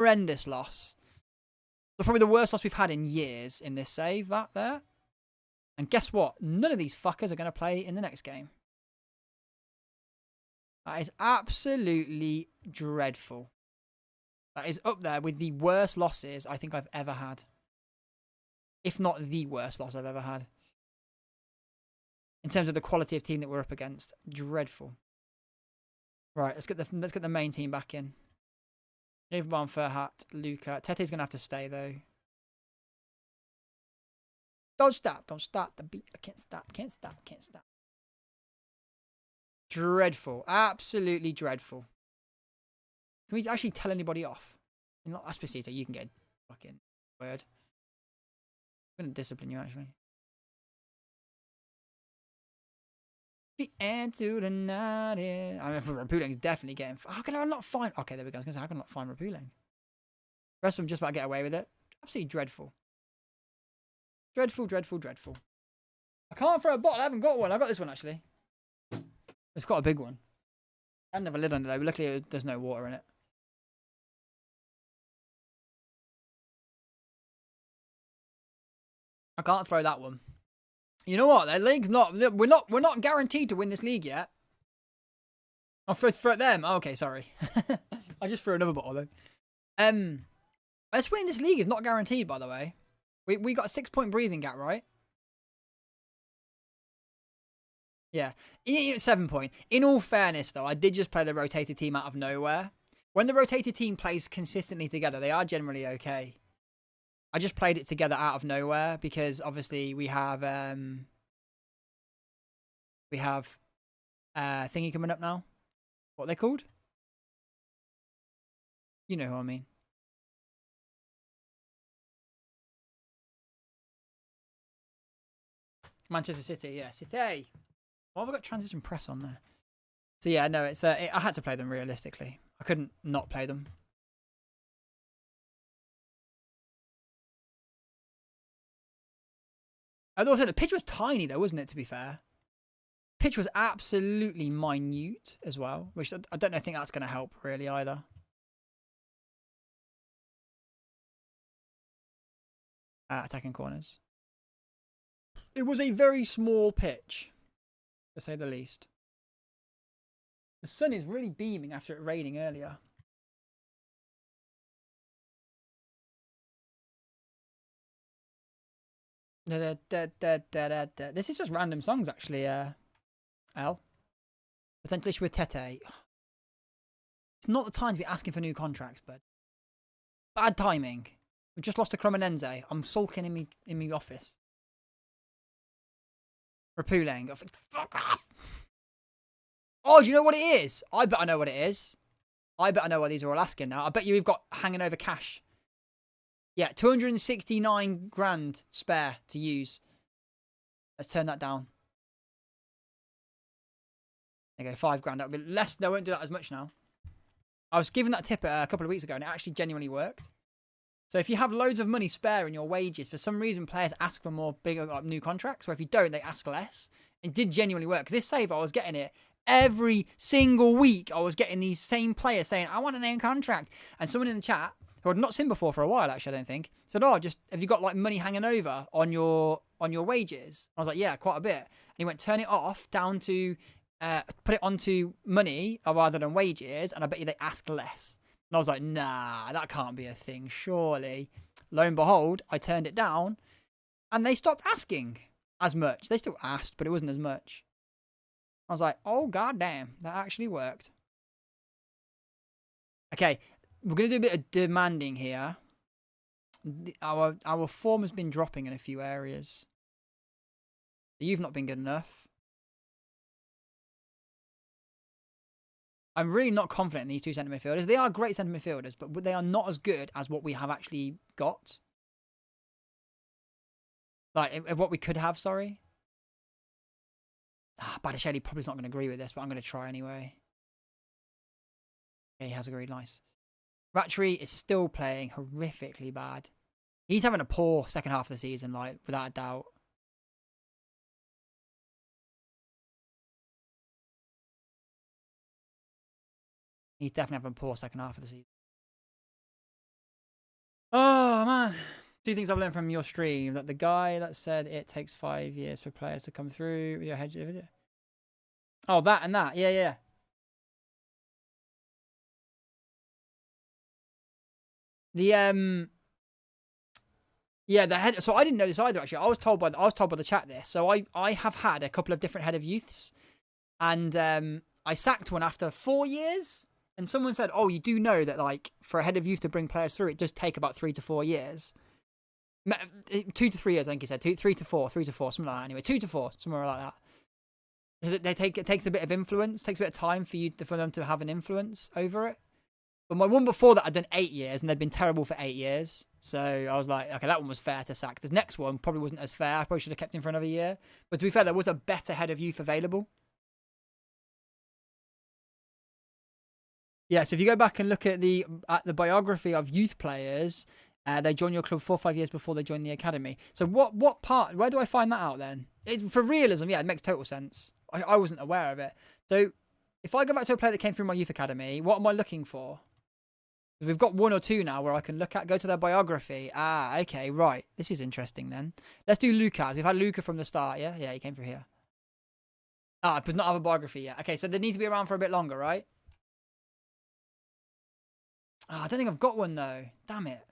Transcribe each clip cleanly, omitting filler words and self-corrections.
horrendous loss. Probably the worst loss we've had in years in this save, that there. And guess what? None of these fuckers are going to play in the next game. That is absolutely dreadful. That is up there with the worst losses I think I've ever had. If not the worst loss I've ever had. In terms of the quality of team that we're up against. Dreadful. Right, let's get the main team back in. Everyone, Furhat, Luca. Tete's going to have to stay, though. Don't stop. Don't stop the beat. I can't stop. Can't stop. Can't stop. Dreadful. Absolutely dreadful. Can we actually tell anybody off? Not Aspacito. You can get a fucking word. I'm going to discipline you, actually. The end to the night. I mean, Rapuleng's definitely getting. How can I not find? Okay, there we go. I was going to say, how can I not find Rapuleng? The rest of them just about get away with it. Absolutely dreadful. Dreadful, dreadful, dreadful. I can't throw a bottle. I haven't got one. I got this one, actually. It's got a big one. I have a lid on it, though. But luckily, there's no water in it. I can't throw that one. You know what? The league's not. We're not guaranteed to win this league yet. I'll throw it them. Oh, okay, sorry. I just threw another bottle though. Us winning this league is not guaranteed, by the way. We got a 6-point breathing gap, right? Yeah, 7 point. In all fairness, though, I did just play the rotated team out of nowhere. When the rotated team plays consistently together, they are generally okay. I just played it together out of nowhere because obviously we have thingy coming up now. What are they called? You know who I mean. Manchester City, yeah, City. Why have I got transition press on there? So yeah, no, it's I had to play them realistically. I couldn't not play them. And also, the pitch was tiny, though, wasn't it, to be fair? Pitch was absolutely minute as well, which I don't think that's going to help, really, either. Attacking corners. It was a very small pitch, to say the least. The sun is really beaming after it raining earlier. This is just random songs, actually, L. Potentially with Tete. It's not the time to be asking for new contracts, but bad timing. We just lost to Cremonense. I'm sulking in me office. Rapuleng. Fuck off. Oh, do you know what it is? I bet I know what it is. I bet I know what these are all asking now. I bet you we've got hanging over cash. Yeah, 269 grand spare to use. Let's turn that down. Okay, 5 grand. That'll be less. They won't do that as much now. I was given that tip a couple of weeks ago, and it actually genuinely worked. So if you have loads of money spare in your wages, for some reason players ask for more bigger new contracts, or if you don't, they ask less. It did genuinely work. Because this save, I was getting it every single week. I was getting these same players saying, I want a new contract. And someone in the chat, who I'd not seen before for a while, actually, I don't think, said, oh, just have you got like money hanging over on your wages? I was like, yeah, quite a bit. And he went, turn it off down to put it onto money rather than wages, and I bet you they ask less. And I was like, nah, that can't be a thing, surely. Lo and behold, I turned it down, and they stopped asking as much. They still asked, but it wasn't as much. I was like, oh, goddamn, that actually worked. Okay, we're going to do a bit of demanding here. Our form has been dropping in a few areas. You've not been good enough. I'm really not confident in these two centre midfielders. They are great centre midfielders, but they are not as good as what we have actually got. Like, what we could have, sorry. Badiashile probably not going to agree with this, but I'm going to try anyway. Yeah, he has agreed, nice. Ratchery is still playing horrifically bad. He's having a poor second half of the season, like, without a doubt. He's definitely having a poor second half of the season. Oh man. Two things I've learned from your stream: that the guy that said it takes 5 years for players to come through with your hedge. Oh, that and that. Yeah, yeah. The yeah, the head. So I didn't know this either. Actually, I was told by the chat this. So I have had a couple of different head of youths, and I sacked one after 4 years. And someone said, "Oh, you do know that like for a head of youth to bring players through, it does take about 3 to 4 years, 2 to 3 years. I think he said 3 to 4, something like that. Anyway, 2 to 4, somewhere like that. Because it takes a bit of influence, takes a bit of time for them to have an influence over it. But my one before that had done 8 years, and they'd been terrible for 8 years. So I was like, okay, that one was fair to sack. This next one probably wasn't as fair. I probably should have kept him for another year. But to be fair, there was a better head of youth available. Yeah, so if you go back and look at the biography of youth players, they join your club 4 or 5 years before they join the academy. So what part? Where do I find that out then? It's, for realism, yeah, it makes total sense. I wasn't aware of it. So if I go back to a player that came through my youth academy, what am I looking for? We've got one or two now where I can go to their biography. Ah, okay, right. This is interesting then. Let's do Luca. We've had Luca from the start, yeah? Yeah, he came through here. Ah, but not have a biography yet. Okay, so they need to be around for a bit longer, right? Ah, I don't think I've got one though. Damn it.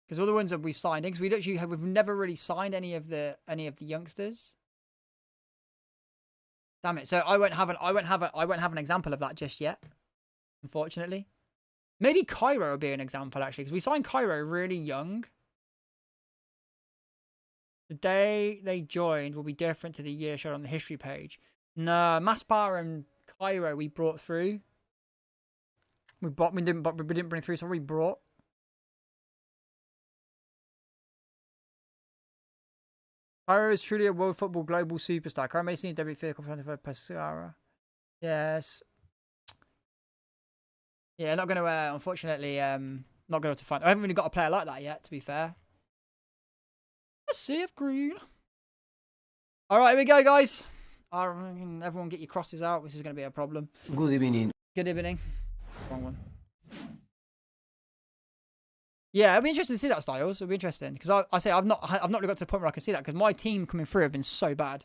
Because all the ones that we've signed, because we've never really signed any of the youngsters. Damn it. So I won't have an example of that just yet, unfortunately. Maybe Cairo will be an example actually, because we signed Cairo really young. The day they joined will be different to the year shown on the history page. No, Maspar and Cairo we brought through. We didn't bring through, so we brought. Cairo is truly a world football global superstar. Cairo made a debut for Pescara. Yes. Yeah, not going to, unfortunately, not going to find. I haven't really got a player like that yet, to be fair. Let's see if green. All right, here we go, guys. Everyone get your crosses out. This is going to be a problem. Good evening. Good evening. Wrong one. Yeah, it'll be interesting to see that, Styles. It'll be interesting because I've not really got to the point where I can see that because my team coming through have been so bad.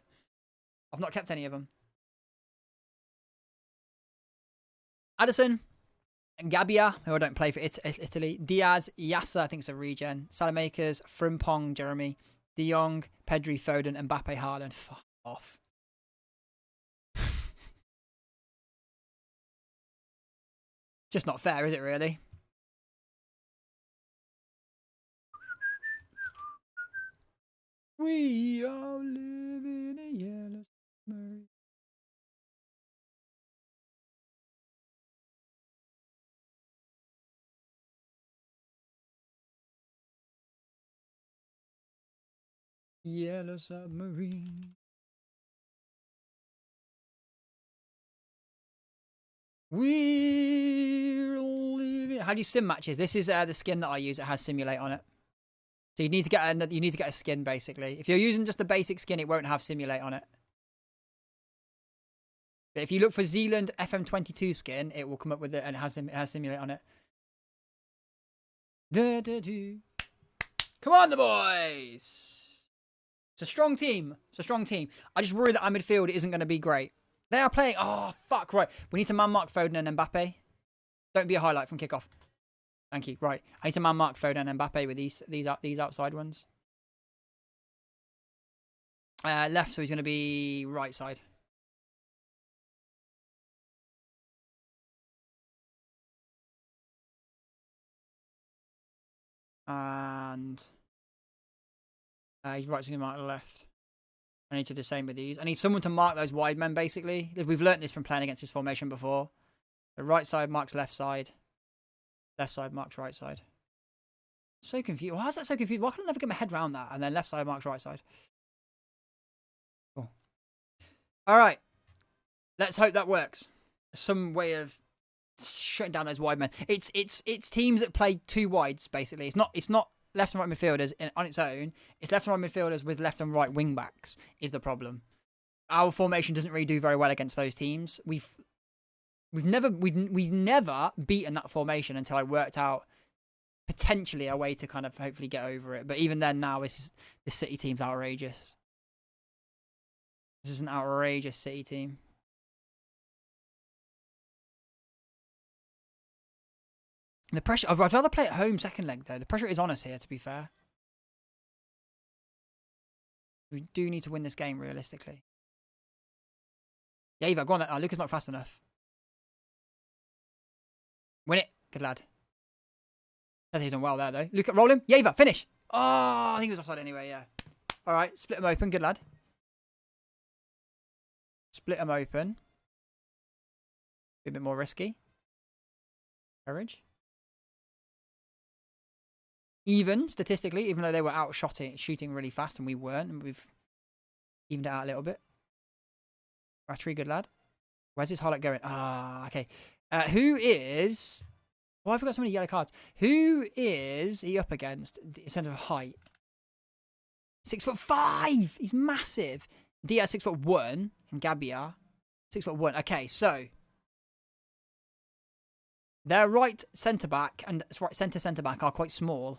I've not kept any of them. Addison and Gabia, who I don't play for Italy. Diaz, Yassa, I think it's a regen. Salamakers, Frimpong, Jeremy, De Jong, Pedri, Foden, Mbappe, Haaland. Fuck off. Just not fair, is it really? We all live in a yellow submarine. Yellow submarine. We're living. How do you sim matches? This is the skin that I use. It has simulate on it. So you need to get a skin basically. If you're using just the basic skin, it won't have simulate on it. But if you look for Zealand FM22 skin, it will come up with it and it has simulate on it. Come on, the boys! It's a strong team. I just worry that our midfield isn't going to be great. They are playing. Oh fuck! Right, we need to man mark Foden and Mbappe. Don't be a highlight from kickoff. Thank you. Right, I need to man mark Foden and Mbappe with these outside ones. Left, so he's going to be right side. And he's right, so he's going to mark left. I need to do the same with these. I need someone to mark those wide men, basically. We've learnt this from playing against this formation before. The right side marks left side. Left side marks right side. So confused. Why is that so confused? Why can I never get my head around that? And then left side marks right side. Cool. All right. Let's hope that works. Some way of shutting down those wide men. It's teams that play two wides, basically. It's not left and right midfielders on its own. It's left and right midfielders with left and right wing backs is the problem. Our formation doesn't really do very well against those teams. We've never beaten that formation until I worked out potentially a way to kind of hopefully get over it. But even then, now this City team's outrageous. This is an outrageous City team. The pressure. I'd rather play at home second leg though. The pressure is on us here, to be fair. We do need to win this game realistically. Yeah, Eva, go on. Oh, Luca's not fast enough. Win it. Good lad. He's done well there, though. Luca, roll him. Yeva, finish. Oh, I think he was offside anyway, yeah. All right, split him open. Good lad. Split him open. Be a bit more risky. Courage. Even, statistically, even though they were shooting really fast and we weren't, and we've evened it out a little bit. Ratchery, good lad. Where's his highlight going? Ah, okay. Who is... Why have we got so many yellow cards? Who is he up against in terms of height? 6'5". He's massive. Diaz 6'1", and Gabia 6'1". Okay, so their right centre back and right centre back are quite small.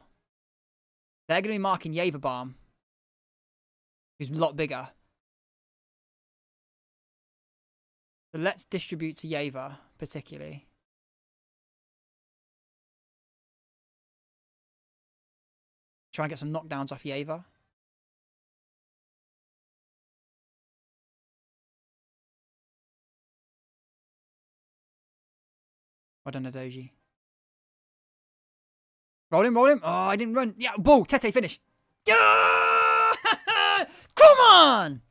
They're going to be marking Yeverbaum, who's a lot bigger. So let's distribute to Yever particularly. Try and get some knockdowns off Yever. Well done, Adoji. Roll him, roll him. Oh, I didn't run. Yeah, ball. Tete, finish. Yeah! Come on!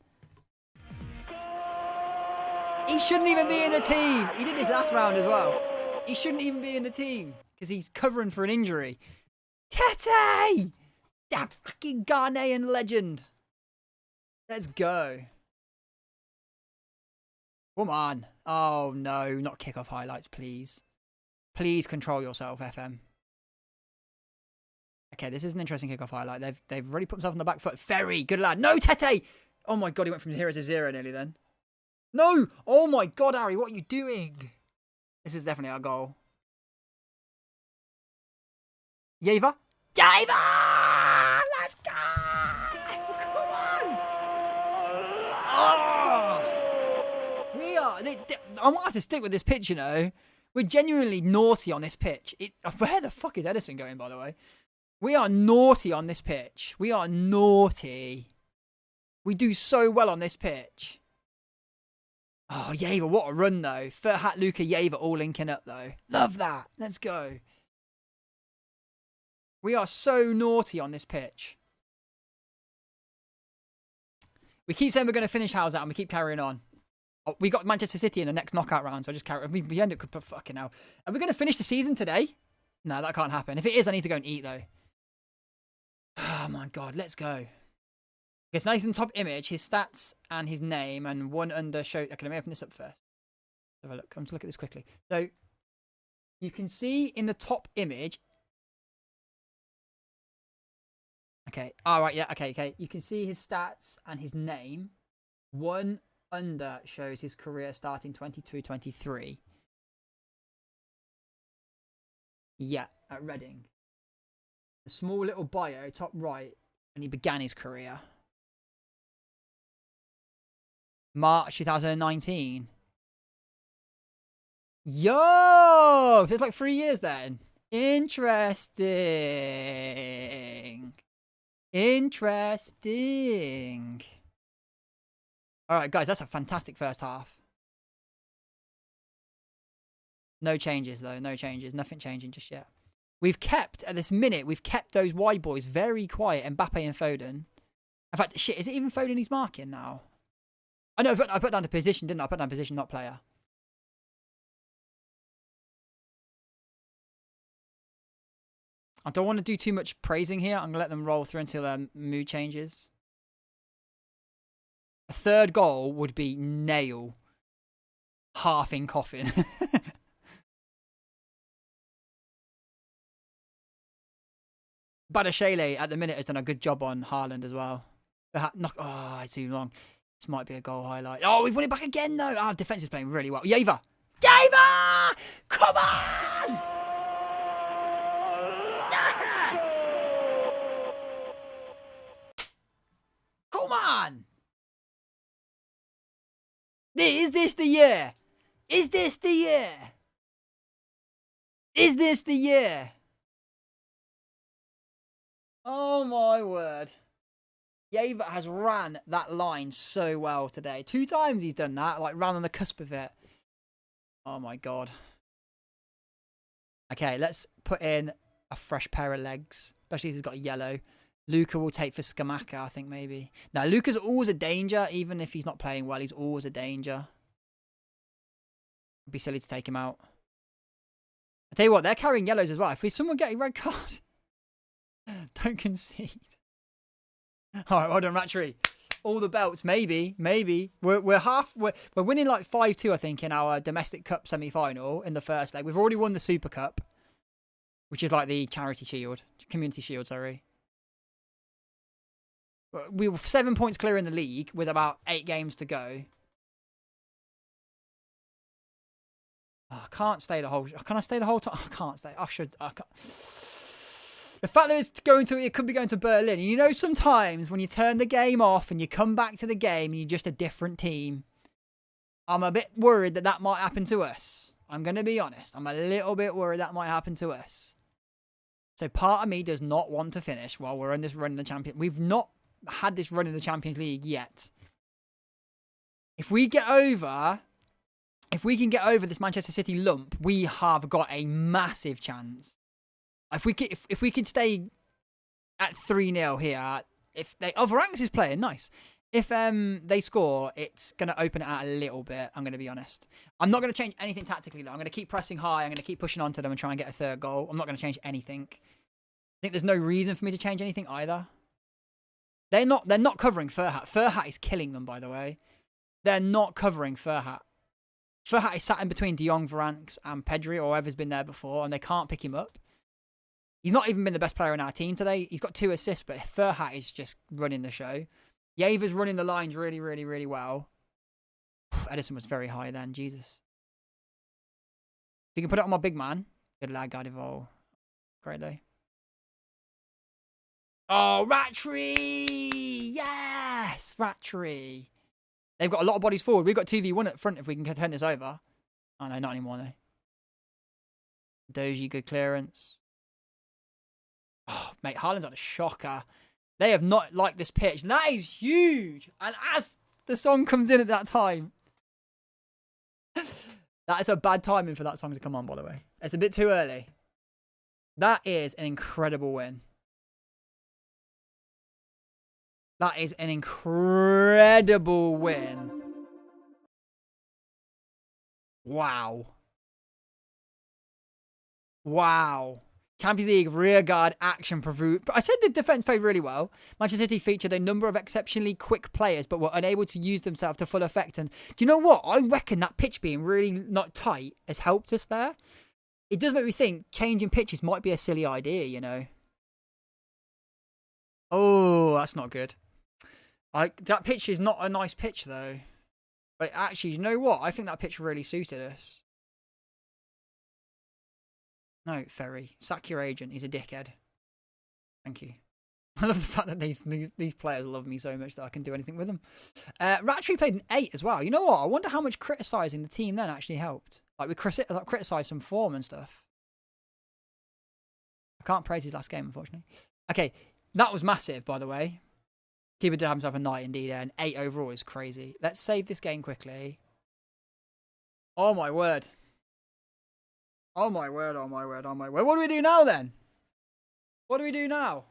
He shouldn't even be in the team. He did this last round as well. He shouldn't even be in the team because he's covering for an injury. Tete! That fucking Ghanaian legend. Let's go. Come on. Oh, no. Not kickoff highlights, please. Please control yourself, FM. Okay, this is an interesting kickoff highlight. They've really put themselves on the back foot. Ferry, good lad. No, Tete! Oh, my God. He went from 0 to 0 nearly then. No! Oh, my God, Harry. What are you doing? This is definitely our goal. Yeva? Yeva! Let's go! Come on! Oh! We are... I want us to stick with this pitch, you know. We're genuinely naughty on this pitch. Where the fuck is Edison going, by the way? We are naughty on this pitch. We are naughty. We do so well on this pitch. Oh, Yever, what a run, though. Ferhat, Luca, Yever all linking up, though. Love that. Let's go. We are so naughty on this pitch. We keep saying we're going to finish House out and we keep carrying on. Oh, we got Manchester City in the next knockout round, so I just carry on. We end up fucking hell. Are we going to finish the season today? No, that can't happen. If it is, I need to go and eat, though. Oh, my God. Let's go. Okay, so nice in the top image, his stats and his name, and one under show. Okay, let me open this up first. Have a look. I'm to look at this quickly. So you can see in the top image. Okay. All right. Yeah. Okay. Okay. You can see his stats and his name. One under shows his career starting 22-23. Yeah, at Reading. A small little bio, top right, and he began his career. March 2019. Yo! So it's like 3 years then. Interesting. Interesting. Alright, guys, that's a fantastic first half. No changes, though. No changes. Nothing changing just yet. We've kept, at this minute, we've kept those wide boys very quiet. Mbappe and Foden. In fact, shit, is it even Foden he's marking now? I know, I put down the position, didn't I? I put down position, not player. I don't want to do too much praising here. I'm going to let them roll through until their mood changes. A third goal would be nail. Half in coffin. Badashele at the minute has done a good job on Haaland as well. Oh, it's too long. This might be a goal highlight. Oh, we've won it back again, though. Our defence is playing really well. Yever! Yever! Come on! Is this the year? Is this the year? Is this the year? Oh my word. Yeva has ran that line so well today. 2 times he's done that, like ran on the cusp of it. Oh my god. Okay, let's put in a fresh pair of legs, especially if he's got a yellow. Luca will take for Skamaka, I think, maybe. Now, Luca's always a danger, even if he's not playing well. He's always a danger. It'd be silly to take him out. I tell you what, they're carrying yellows as well. If someone get a red card, don't concede. All right, well done, Ratchery. All the belts, maybe. We're winning like 5-2, I think, in our domestic cup semi-final in the first leg. We've already won the Super Cup, which is like the charity shield, community shield, sorry. We were 7 points clear in the league with about 8 games to go. Oh, I can't stay the whole. Can I stay the whole time? I can't stay. I should. I can't. The fact that it could be going to Berlin. You know, sometimes when you turn the game off and you come back to the game and you're just a different team, I'm a bit worried that might happen to us. I'm going to be honest. I'm a little bit worried that might happen to us. So part of me does not want to finish while we're on this run in the Champions. We've not had this run in the Champions League yet. If we can get over this Manchester City lump, we have got a massive chance. If we could stay at 3-0 here, Varang's is playing nice. If they score, it's going to open it out a little bit. I'm going to be honest. I'm not going to change anything tactically though. I'm going to keep pressing high. I'm going to keep pushing onto them and try and get a third goal. I'm not going to change anything. I think there's no reason for me to change anything either. They're not covering Furhat. Furhat is killing them, by the way. They're not covering Furhat. Furhat is sat in between De Jong, Varane, and Pedri, or whoever's been there before, and they can't pick him up. He's not even been the best player in our team today. He's got 2 assists, but Furhat is just running the show. Yeva's running the lines really, really, really well. Edison was very high then. Jesus. If you can put it on my big man. Good lad, Gardivol. Great though. Oh, Ratchery! Yes! Ratchery. They've got a lot of bodies forward. We've got 2v1 at front if we can turn this over. Oh, no, not anymore, though. Doji, good clearance. Oh, mate, Haaland's had a shocker. They have not liked this pitch. That is huge. And as the song comes in at that time, that is a bad timing for that song to come on, by the way. It's a bit too early. That is an incredible win. That is an incredible win. Wow. Wow. Champions League rearguard action proved. I said the defence played really well. Manchester City featured a number of exceptionally quick players, but were unable to use themselves to full effect. And do you know what? I reckon that pitch being really not tight has helped us there. It does make me think changing pitches might be a silly idea, you know. Oh, that's not good. That pitch is not a nice pitch, though. But actually, you know what? I think that pitch really suited us. No, Ferry. Sack your agent. He's a dickhead. Thank you. I love the fact that these players love me so much that I can do anything with them. Ratchery played an 8 as well. You know what? I wonder how much criticising the team then actually helped. Like, we criticised some form and stuff. I can't praise his last game, unfortunately. Okay, that was massive, by the way. Keeper did have himself a night indeed, and 8 overall is crazy. Let's save this game quickly. Oh my word. Oh my word, oh my word, oh my word. What do we do now then? What do we do now?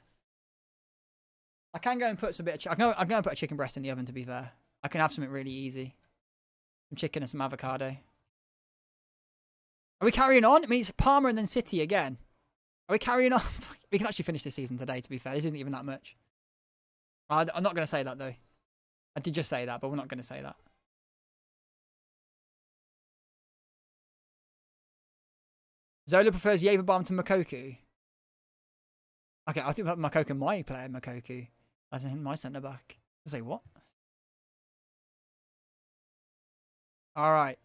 I can go and put some bit of I'm going to put a chicken breast in the oven, to be fair. I can have something really easy. Some chicken and some avocado. Are we carrying on? I mean, it's Parma and then City again. Are we carrying on? We can actually finish this season today, to be fair. This isn't even that much. I'm not going to say that, though. I did just say that, but we're not going to say that. Zola prefers Yevabaum to Makoku. Okay, I think that Makoku might play Makoku. As in my centre-back. I say what? Alright.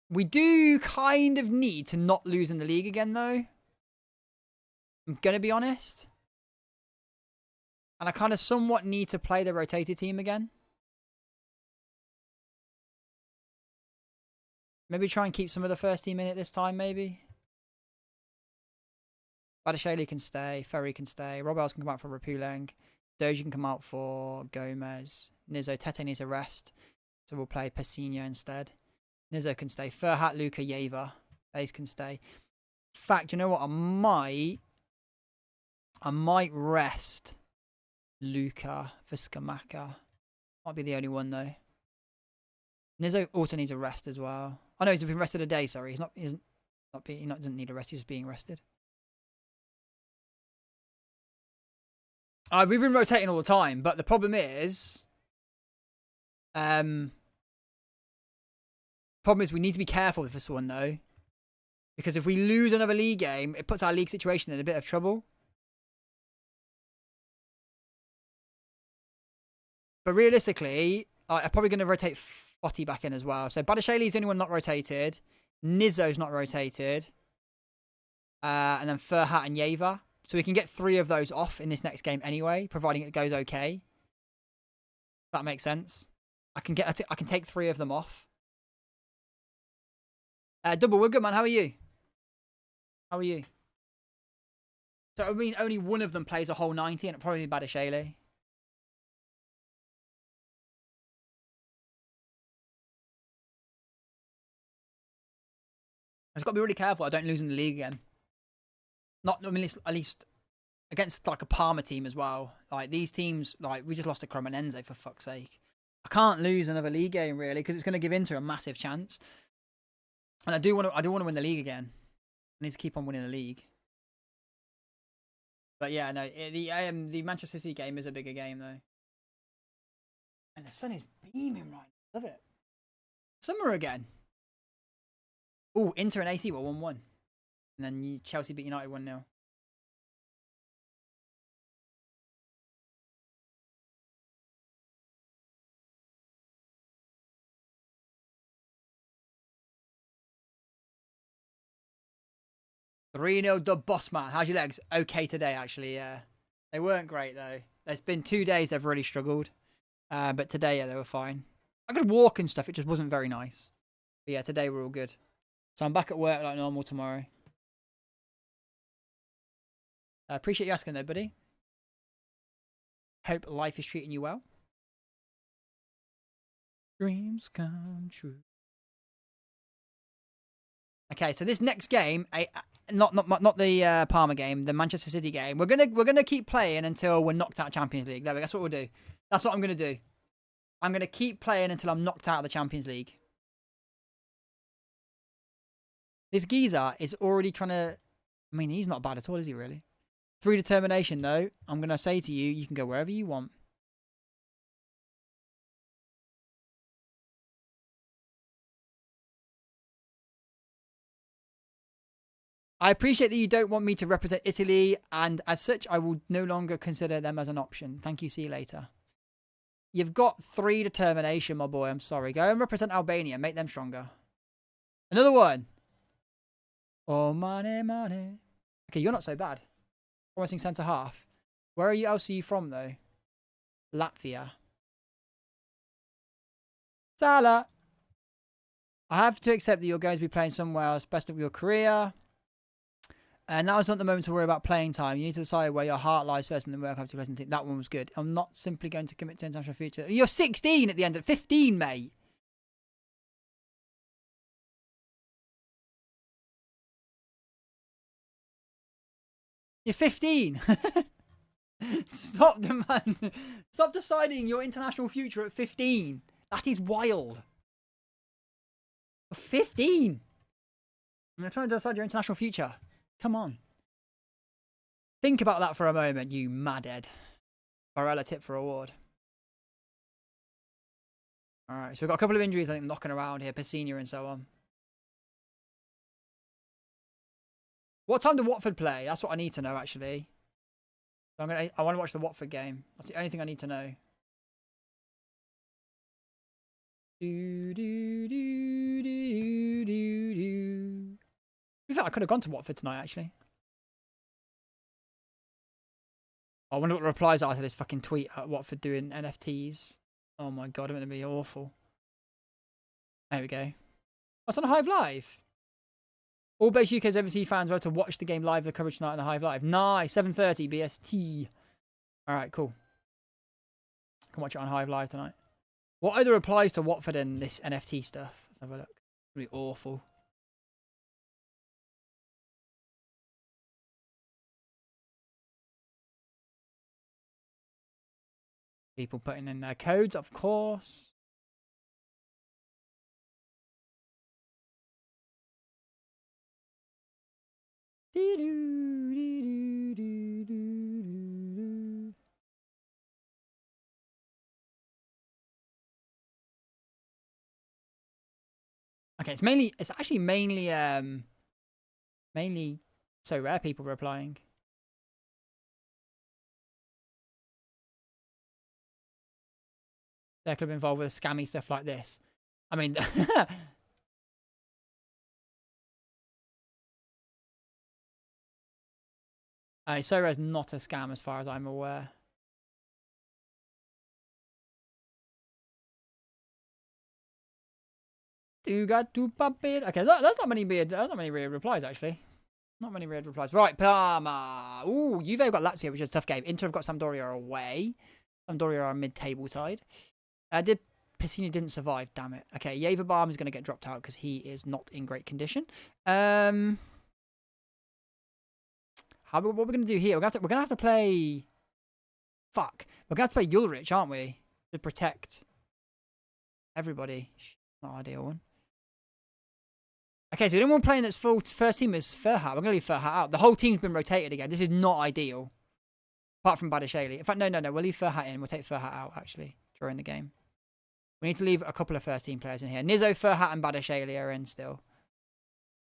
We do kind of need to not lose in the league again, though. I'm going to be honest. And I kind of somewhat need to play the rotated team again. Maybe try and keep some of the first team in it this time, maybe. Badashali can stay. Ferry can stay. Rob Ells can come out for Rapuleng. Doji can come out for Gomez. Nizzo, Tete needs a rest. So we'll play Pessinha instead. Nizzo can stay. Furhat, Luca, Yeva. Ace can stay. In fact, you know what? I might rest Luca for Skamaka. Might be the only one though. Nizzo also needs a rest as well. Oh no, he's been rested a day. Sorry, he doesn't need a rest. He's being rested. We've been rotating all the time, but the problem is, we need to be careful with this one though, because if we lose another league game, it puts our league situation in a bit of trouble. But realistically, I'm probably going to rotate Foti back in as well. So Badashali's the only one not rotated. Nizzo's not rotated. And then Furhat and Yeva. So we can get 3 of those off in this next game anyway, providing it goes okay. If that makes sense. I can take 3 of them off. Double, we're good, man. How are you? How are you? So I mean, only one of them plays a whole 90, and it'll probably be Badashali. I've got to be really careful I don't lose in the league again. I mean, at least against like a Parma team as well. Like these teams, like we just lost to Cremonense for fuck's sake. I can't lose another league game really because it's going to give Inter a massive chance. And I do want to win the league again. I need to keep on winning the league. But yeah, no, the Manchester City game is a bigger game though. And the sun is beaming right now. Love it. Summer again. Oh, Inter and AC were 1-1. And then Chelsea beat United 1-0. Reno the boss man. How's your legs? Okay today, actually, yeah. They weren't great, though. There's been 2 days they've really struggled. But today, yeah, they were fine. I could walk and stuff. It just wasn't very nice. But yeah, today we're all good. So I'm back at work like normal tomorrow. I appreciate you asking though, buddy. Hope life is treating you well. Dreams come true. Okay, so this next game, not the Parma game, the Manchester City game. We're gonna keep playing until we're knocked out of Champions League. There we go. That's what we'll do. That's what I'm gonna do. I'm gonna keep playing until I'm knocked out of the Champions League. This geezer is already trying to. I mean, he's not bad at all, is he? Really? 3 determination though. I'm gonna say to you, you can go wherever you want. I appreciate that you don't want me to represent Italy, and as such, I will no longer consider them as an option. Thank you, see you later. You've got 3 determination, my boy. I'm sorry. Go and represent Albania. Make them stronger. Another one. Oh, money, money. Okay, you're not so bad. Promising centre half. Where else are you from, though? Latvia. Salah. I have to accept that you're going to be playing somewhere else. Best of your career. And now is not the moment to worry about playing time. You need to decide where your heart lies first and then work after your That one was good. I'm not simply going to commit to international future. You're 16 at the end of 15, mate. You're 15. Stop, man. Stop deciding your international future at 15. That is wild. 15. I'm trying to decide your international future. Come on. Think about that for a moment, you madhead. Barella tip for award. Alright, so we've got a couple of injuries, I think, knocking around here. Pessinha and so on. What time did Watford play? That's what I need to know, actually. So I want to watch the Watford game. That's the only thing I need to know. In fact, I could have gone to Watford tonight, actually. I wonder what the replies are to this fucking tweet at Watford doing NFTs. Oh my god, I'm going to be awful. There we go. What's on Hive Live? All base UK's overseas fans were to watch the game live, the coverage tonight on the Hive Live. Nice, 7:30 BST. All right, cool. Can watch it on Hive Live tonight. What other applies to Watford and this NFT stuff? Let's have a look. It's gonna be awful. People putting in their codes, of course. Okay, it's actually mainly so rare people replying. Their club involved with scammy stuff like this. I mean, so rare is not a scam as far as I'm aware. You got to pump it. Okay, that's not many weird. That's not many weird replies actually. Not many weird replies. Right, Parma. Ooh, Juve got Lazio, which is a tough game. Inter have got Sampdoria away. Sampdoria are mid-table side. Piscina didn't survive. Damn it. Okay, Yeverbaum is going to get dropped out because he is not in great condition. What we're going to do here? We're going to have to play. Fuck. We're going to have to play Ulrich, aren't we? To protect everybody. Not ideal one. Okay, so the only one playing that's full first team is Ferhat. We're going to leave Ferhat out. The whole team's been rotated again. This is not ideal. Apart from Badashali. In fact, no. We'll leave Ferhat in. We'll take Ferhat out, actually, during the game. We need to leave a couple of first team players in here. Nizzo, Ferhat, and Badashali are in still.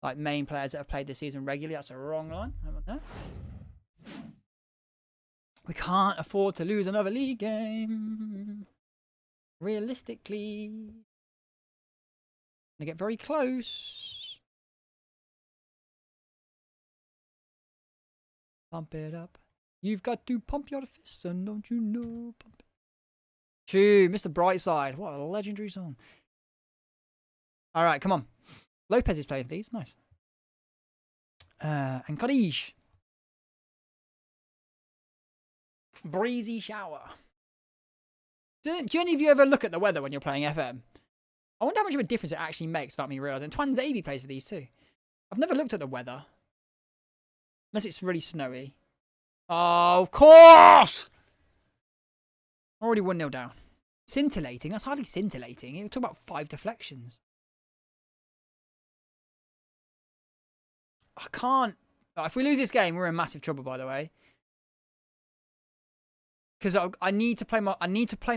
Like, main players that have played this season regularly. That's a wrong line. No. We can't afford to lose another league game. Realistically. Gonna get very close. Pump it up. You've got to pump your fists, and don't you know? Pump it. True, Mr. Brightside. What a legendary song. All right, come on. Lopez is playing for these. Nice. And Kadij. Breezy shower. Do any of you ever look at the weather when you're playing FM? I wonder how much of a difference it actually makes without me realising. Twanzabi plays for these too. I've never looked at the weather. Unless it's really snowy. Oh, of course! Already 1-0 down. Scintillating? That's hardly scintillating. We're talking about 5 deflections. I can't. If we lose this game, we're in massive trouble, by the way. Because I need to play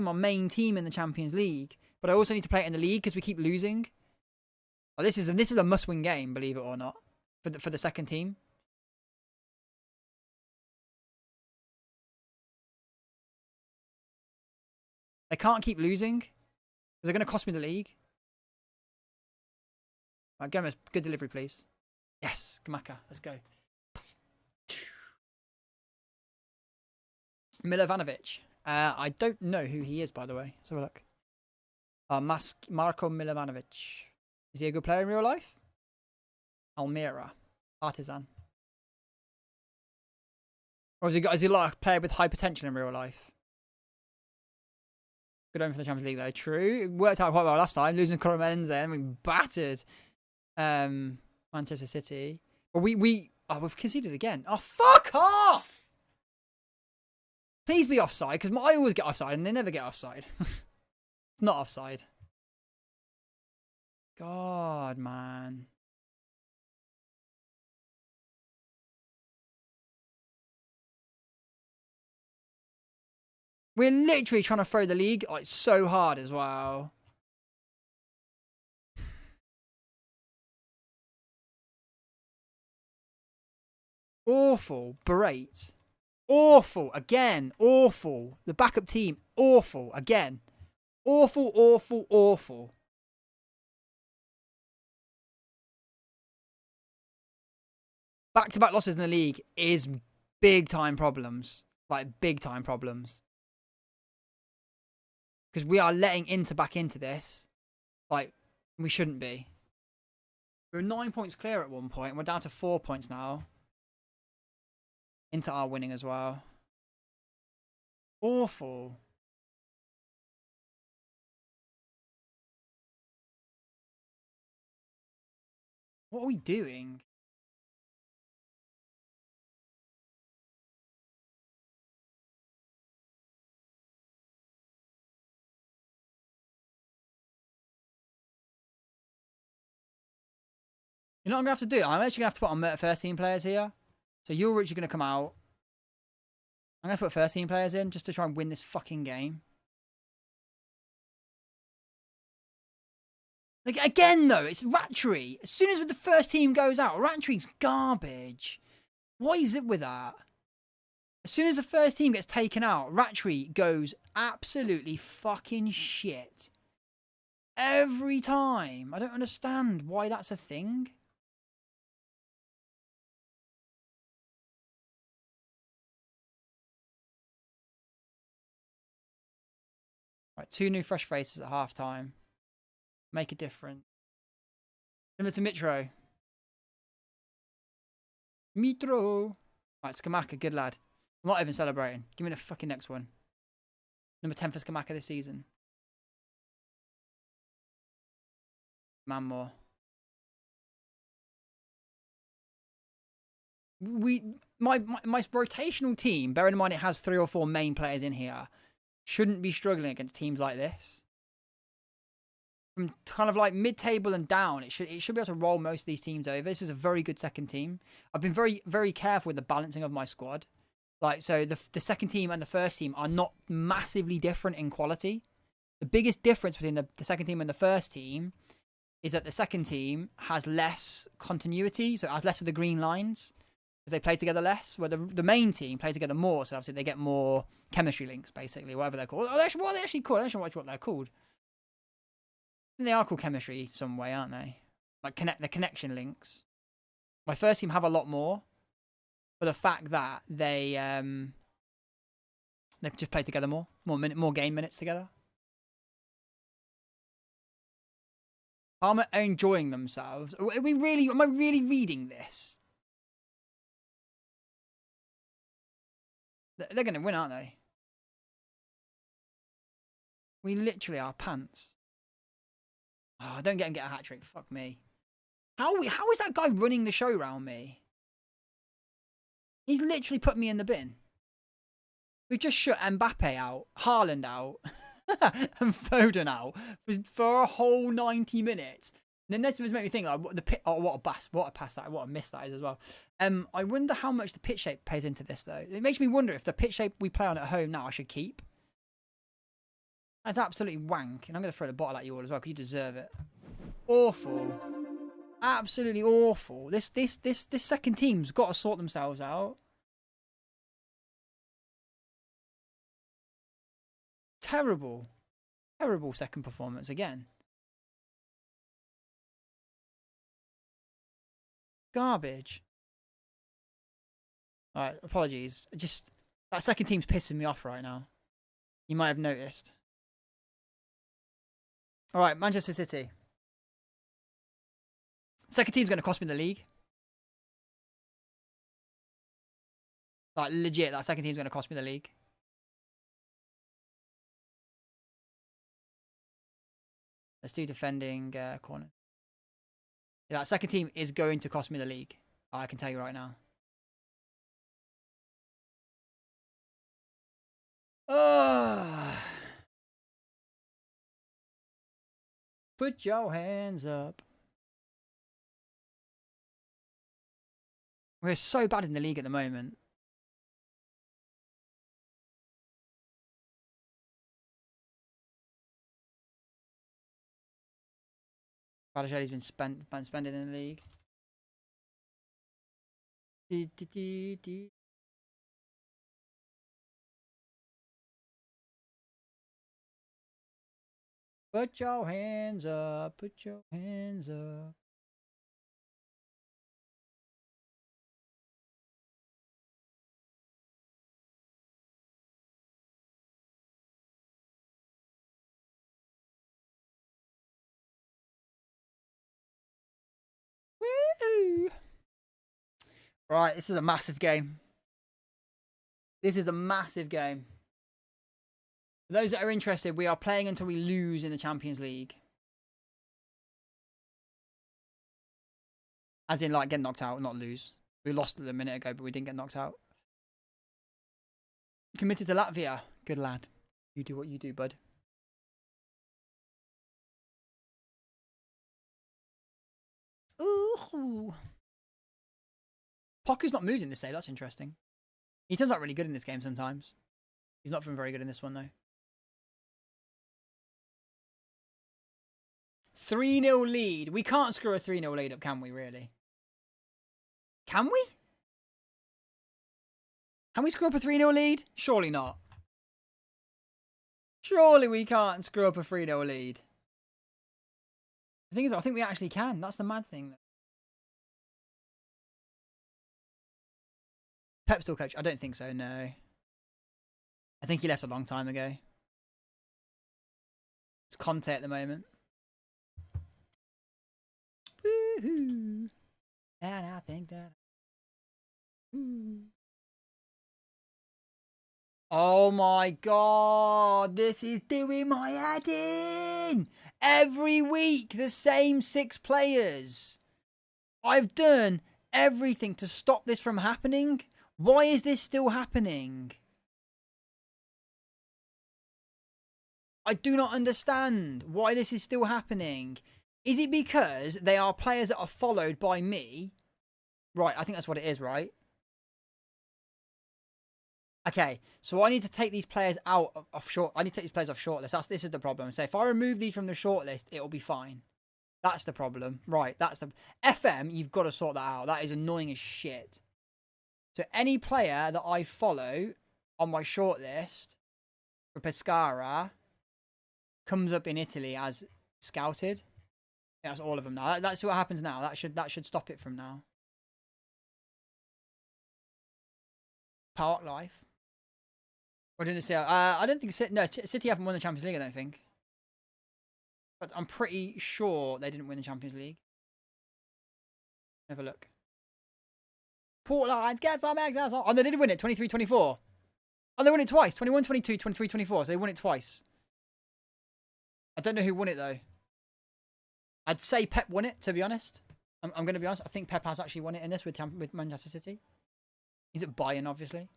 my main team in the Champions League, but I also need to play it in the league because we keep losing. Oh, this is a must-win game, believe it or not, for the second team. They can't keep losing because they're going to cost me the league. Right, Gomez, good delivery, please. Yes, Kamaka, let's go. Milovanovic. I don't know who he is, by the way. Let's have a look. Marko Milovanovic. Is he a good player in real life? Almira. Partizan. Or is he like a player with high potential in real life? Good on for the Champions League, though. True. It worked out quite well last time. Losing Cormenza and we battered Manchester City. But we've conceded again. Oh, fuck off! Please be offside, because I always get offside and they never get offside. It's not offside. God, man. We're literally trying to throw the league like so hard as well. Awful. Berate. Awful. Again. Awful. The backup team. Awful. Again. Awful, awful, awful. Back-to-back losses in the league is big-time problems. Like, big-time problems. Because we are letting Inter back into this. Like, we shouldn't be. We were 9 points clear at one point. We're down to 4 points now. Inter are winning as well. Awful. What are we doing? You know what I'm going to have to do? I'm actually going to have to put on first team players here. So Ulrich are going to come out. I'm going to put first team players in just to try and win this fucking game. Like, again, though, it's Ratchery. As soon as the first team goes out, Ratchery's garbage. What is it with that? As soon as the first team gets taken out, Ratchery goes absolutely fucking shit. Every time. I don't understand why that's a thing. Right, 2 new fresh faces at half time. Make a difference. Similar to Mitro. Mitro. Right, Skamaka, good lad. I'm not even celebrating. Give me the fucking next one. Number 10 for Skamaka this season. Man more. My rotational team, bearing in mind it has 3 or 4 main players in here, shouldn't be struggling against teams like this. From kind of like mid-table and down, it should be able to roll most of these teams over. This is a very good second team. I've been very, very careful with the balancing of my squad. Like, so the second team and the first team are not massively different in quality. The biggest difference between the second team and the first team is that the second team has less continuity, so it has less of the green lines, because they play together less, where the main team play together more, so obviously they get more chemistry links, basically, whatever they're called. What are they actually called? I don't know what they're called. They are called chemistry some way, aren't they? Like the connection links. My first team have a lot more, for the fact that they just play together more game minutes together. Am I enjoying themselves? Am I really reading this? They're going to win, aren't they? We literally are pants. Oh, don't get a hat trick. Fuck me. How is that guy running the show around me? He's literally put me in the bin. We've just shut Mbappe out, Haaland out, and Foden out for a whole 90 minutes. And then this was make me think, like, what a pass that, what a miss that is as well. I wonder how much the pitch shape plays into this, though. It makes me wonder if the pitch shape we play on at home now I should keep. That's absolutely wank, and I'm going to throw the bottle at you all as well, because you deserve it. Awful. Absolutely awful. This second team's got to sort themselves out. Terrible. Terrible second performance again. Garbage. Alright, apologies. That second team's pissing me off right now. You might have noticed. Alright, Manchester City. Second team's going to cost me the league. Like, legit, that second team's going to cost me the league. Let's do defending corner. Yeah, that second team is going to cost me the league. I can tell you right now. Oh. Put your hands up. We're so bad in the league at the moment. Balotelli's been spending in the league. Put your hands up. Put your hands up. Woo. Right, this is a massive game. This is a massive game. For those that are interested, we are playing until we lose in the Champions League. As in, like, get knocked out, not lose. We lost it a minute ago, but we didn't get knocked out. Committed to Latvia. Good lad. You do what you do, bud. Ooh. Pocker's not moved in this save. That's interesting. He turns out really good in this game sometimes. He's not been very good in this one, though. 3-0 lead. We can't screw a 3-0 lead up, can we, really? Can we? Can we screw up a 3-0 lead? Surely not. Surely we can't screw up a 3-0 lead. The thing is, I think we actually can. That's the mad thing. Pep still coach? I don't think so, no. I think he left a long time ago. It's Conte at the moment. Woohoo! And I think that... Oh my god, this is doing my head in! Every week, the same 6 players. I've done everything to stop this from happening. Why is this still happening? I do not understand why this is still happening. Is it because they are players that are followed by me? Right, I think that's what it is, right? Okay, so I need to take these players out of short. I need to take these players off shortlist. This is the problem. So if I remove these from the shortlist, it'll be fine. That's the problem. Right, that's the... FM, you've got to sort that out. That is annoying as shit. So any player that I follow on my shortlist for Pescara comes up in Italy as scouted. Yeah, that's all of them now. That's what happens now. That should stop it from now. Park Life. We're doing this. I don't think City haven't won the Champions League. I don't think, but I'm pretty sure they didn't win the Champions League. Have a look. Portland, get some eggs. Oh, they did win it. 23-24. Oh, they won it twice. 21-22, 23-24. So they won it twice. I don't know who won it though. I'd say Pep won it. To be honest, I'm going to be honest. I think Pep has actually won it in this with Manchester City. He's at Bayern, obviously.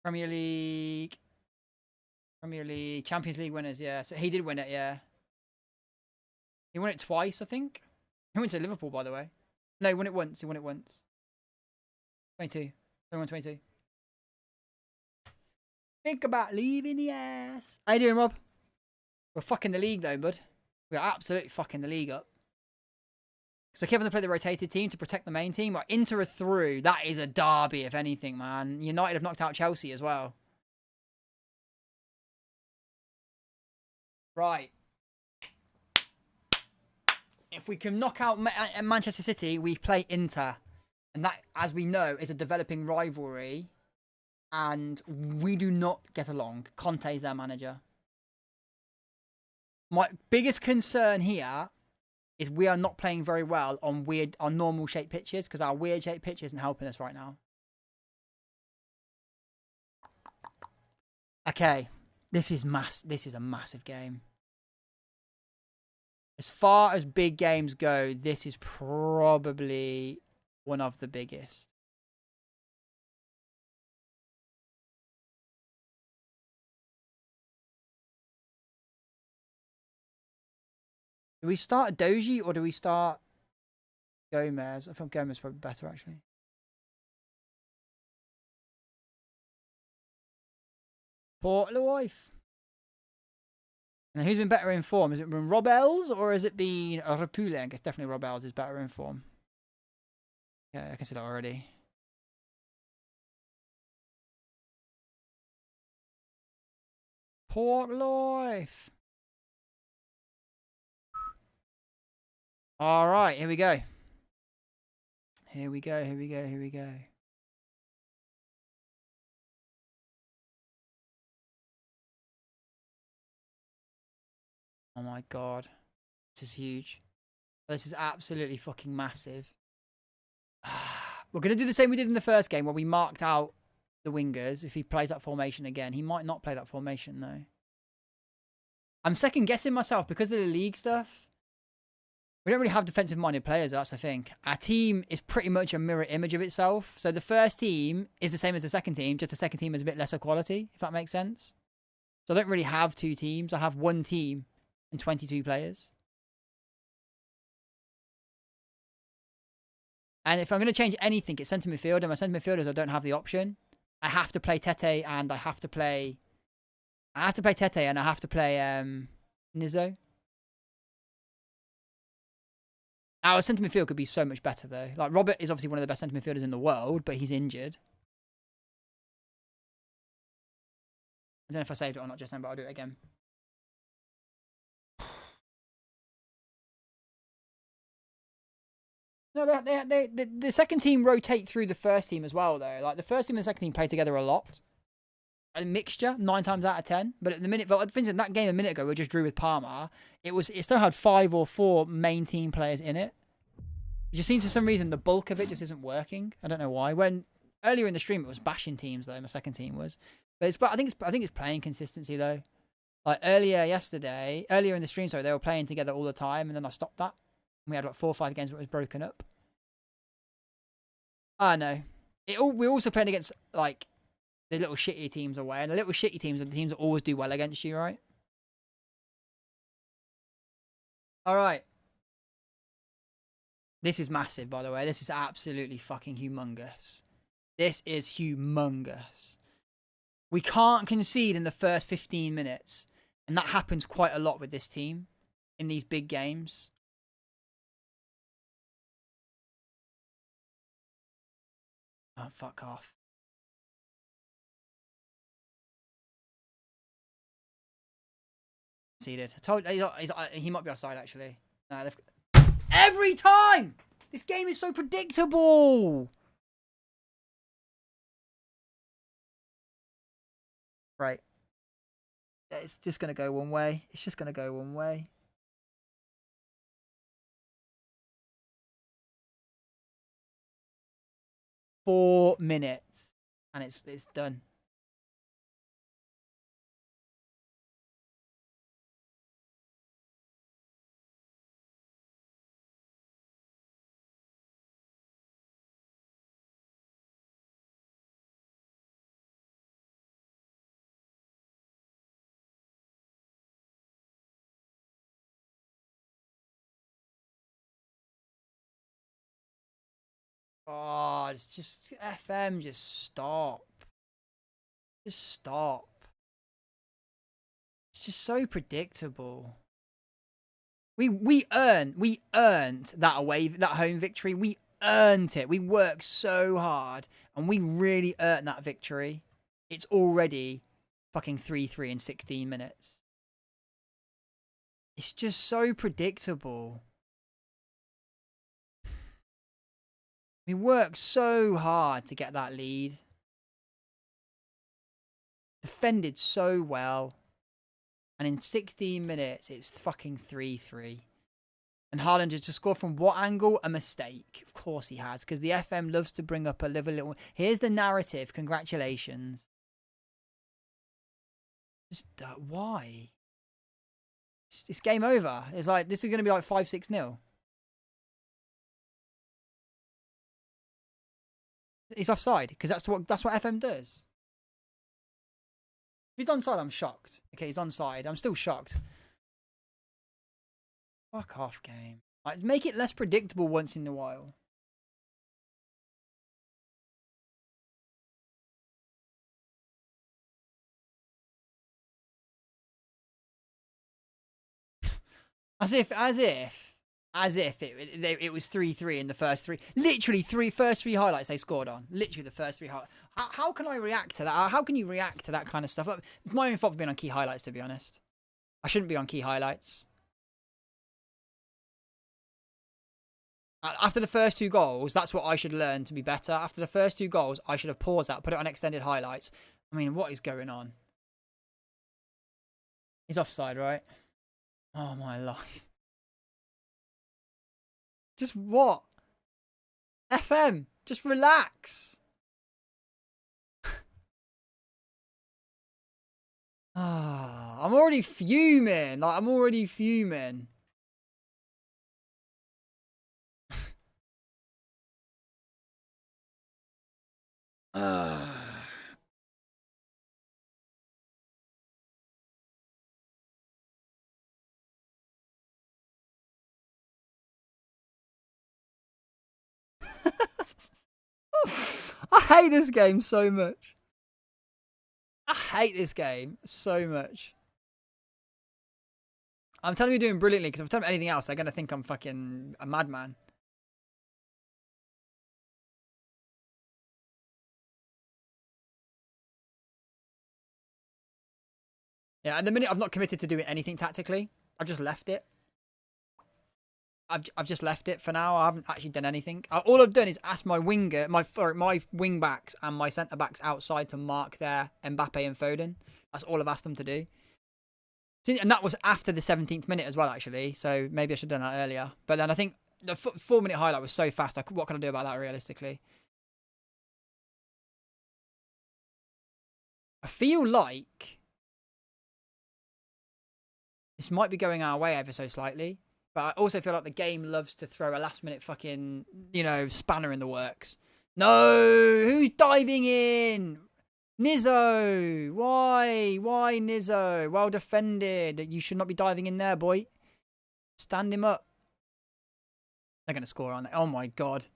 Premier League, Champions League winners, yeah. So he did win it, yeah. He won it twice, I think. He went to Liverpool, by the way. No, he won it once. 22. 21-22. Think about leaving the ass. How you doing, Rob? We're fucking the league, though, bud. We're absolutely fucking the league up. So Kevin to play the rotated team to protect the main team. Or Inter are through. That is a derby, if anything, man. United have knocked out Chelsea as well. Right. If we can knock out Manchester City, we play Inter. And that, as we know, is a developing rivalry. And we do not get along. Conte is their manager. My biggest concern here is we are not playing very well on normal shaped pitches because our weird shaped pitch isn't helping us right now. Okay, this is a massive game. As far as big games go, this is probably one of the biggest. Do we start Doji or do we start Gomez? I think Gomez is probably better, actually. Port Wife. Now, who's been better in form? Has it been Rob Els or has it been Rapule? I guess definitely Rob Els is better in form. Yeah, I can see that already. Port Life. All right, here we go. Here we go. Oh my god. This is huge. This is absolutely fucking massive. We're going to do the same we did in the first game where we marked out the wingers. If he plays that formation again, he might not play that formation though. I'm second guessing myself because of the league stuff. We don't really have defensive minded players, that's the thing. Our team is pretty much a mirror image of itself. So the first team is the same as the second team, just the second team is a bit lesser quality, if that makes sense. So I don't really have two teams. I have one team and 22 players. And if I'm going to change anything, it's centre midfield. And my centre midfielders, I don't have the option. I have to play Tete and I have to play... Tete and I have to play Nizzo. Our centre midfield could be so much better, though. Like, Robert is obviously one of the best centre midfielders in the world, but he's injured. I don't know if I saved it or not just then, but I'll do it again. No, the second team rotate through the first team as well, though. Like, the first team and the second team play together a lot. A mixture, 9 times out of 10. But at the minute, Vincent, that game a minute ago, we just drew with Parma. It still had 5 or 4 main team players in it. It just seems for some reason the bulk of it just isn't working. I don't know why. When earlier in the stream it was bashing teams though, my second team was. But I think it's playing consistency though. Like earlier in the stream, sorry, they were playing together all the time, and then I stopped that. We had like 4 or 5 games where it was broken up. No. We're also playing against like the little shitty teams away, and the little shitty teams are the teams that always do well against you, right? All right. This is massive, by the way. This is absolutely fucking humongous. This is humongous. We can't concede in the first 15 minutes. And that happens quite a lot with this team in these big games. Oh, fuck off. Conceded. I told he might be offside, actually. No, every time! This game is so predictable! Right. It's just going to go one way. It's just going to go one way. Four minutes. And it's done. Oh, it's just FM. Just stop. Just stop. It's just so predictable. We earned that home victory. We earned it. We worked so hard, and we really earned that victory. It's already fucking 3-3 in 16 minutes. It's just so predictable. We worked so hard to get that lead. Defended so well. And in 16 minutes, it's fucking 3-3. And Haaland has just scored from what angle? A mistake. Of course he has. Because the FM loves to bring up a little... Here's the narrative. Congratulations. Just, why? It's game over. It's like, this is going to be like 5-6-0. He's offside. Because that's what FM does. If he's onside, I'm shocked. Okay, he's onside. I'm still shocked. Fuck off, game. Like, make it less predictable once in a while. As if it was 3-3 in the first 3. Literally, first 3 highlights they scored on. Literally the first 3 highlights. How can I react to that? How can you react to that kind of stuff? Like, it's my own fault for being on key highlights, to be honest. I shouldn't be on key highlights. After the first 2 goals, that's what I should learn to be better. After the first 2 goals, I should have paused that, put it on extended highlights. I mean, what is going on? He's offside, right? Oh, my life. Just what? FM. Just relax. Ah, I'm already fuming. Like, I'm already fuming. Ah. I hate this game so much. I hate this game so much. I'm telling you, doing brilliantly because if I tell them anything else, they're gonna think I'm fucking a madman. Yeah, at the minute I've not committed to doing anything tactically. I've just left it. I've just left it for now. I haven't actually done anything. All I've done is ask my winger, my wing backs and my centre backs outside to mark their Mbappe and Foden. That's all I've asked them to do. And that was after the 17th minute as well, actually. So maybe I should have done that earlier. But then I think the 4-minute highlight was so fast. What can I do about that realistically? I feel like this might be going our way ever so slightly. But I also feel like the game loves to throw a last minute fucking, spanner in the works. No! Who's diving in? Nizzo! Why? Why, Nizzo? Well defended. You should not be diving in there, boy. Stand him up. They're going to score, aren't they? Oh, my God.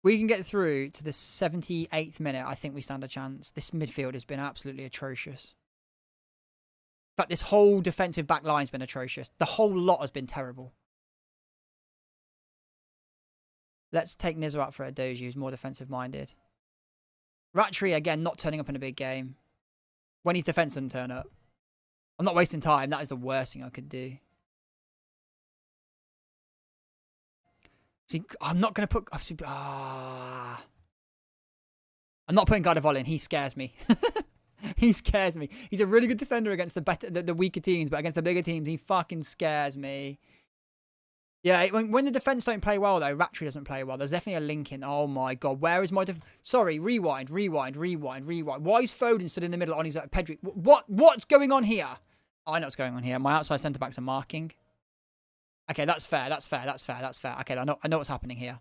We can get through to the 78th minute. I think we stand a chance. This midfield has been absolutely atrocious. In fact, this whole defensive back line's been atrocious. The whole lot has been terrible. Let's take Nizzo out for a Doji, who's more defensive-minded. Ratri, again, not turning up in a big game. When his defence doesn't turn up. I'm not wasting time. That is the worst thing I could do. See, I'm not going to put... I'm not putting Gardevola in. He scares me. He scares me. He's a really good defender against the weaker teams, but against the bigger teams, he fucking scares me. Yeah, when the defense don't play well, though, Ratri doesn't play well. There's definitely a link in. Oh, my God. Where is my... Sorry, rewind. Why is Foden stood in the middle on his... Pedri? What's going on here? Oh, I know what's going on here. My outside centre-backs are marking. Okay, that's fair. Okay, I know what's happening here.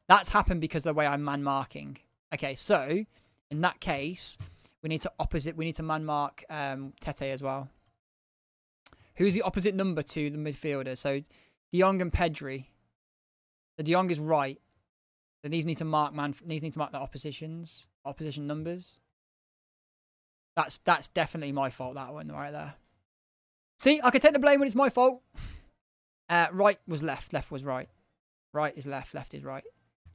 That's happened because of the way I'm man-marking. Okay, so... In that case, we need to man mark Tete as well. Who's the opposite number to the midfielder? So De Jong and Pedri. So De Jong is right. So these need to mark the opposition numbers. That's definitely my fault, that one right there. See, I can take the blame when it's my fault. Right was left was right. Right is left is right.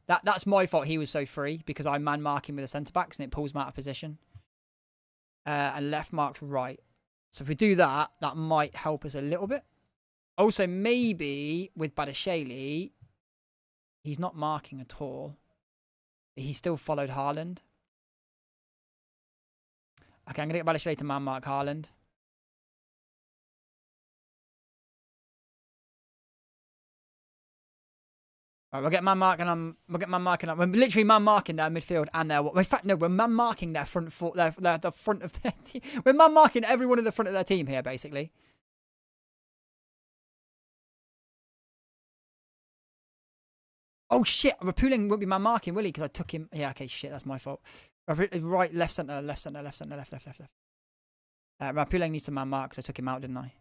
That's my fault. He was so free because I man marking with the centre backs and it pulls him out of position. And left marks right. So if we do that, that might help us a little bit. Also, maybe with Badiashile, he's not marking at all. He still followed Haaland. Okay, I'm going to get Badiashile to man mark Haaland. Right, we'll get man marking. We're literally man marking their midfield and their. In fact, no, we're man marking their front foot. The front of their team. We're man marking everyone in the front of their team here, basically. Oh shit! Rapuling won't be man marking, will he? Because I took him. Yeah, okay, shit, that's my fault. Right, left centre. Rapuling needs to man mark because I took him out, didn't I?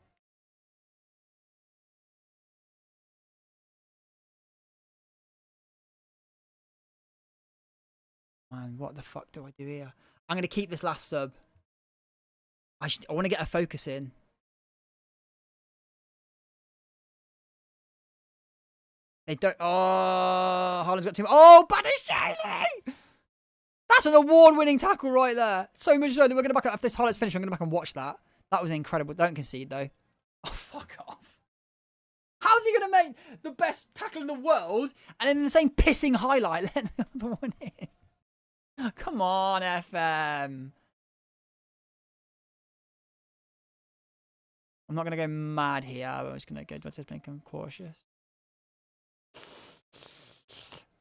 Man, what the fuck do I do here? I'm going to keep this last sub. I want to get a focus in. They don't... Oh, Haaland's got too much... Oh, Badiashile! That's an award-winning tackle right there. So much so that we're going to back up. If this highlight's finished, I'm going to back and watch that. That was incredible. Don't concede, though. Oh, fuck off. How's he going to make the best tackle in the world and in the same pissing highlight let the other one in? Come on, FM. I'm not going to go mad here. I'm just going to go to become cautious.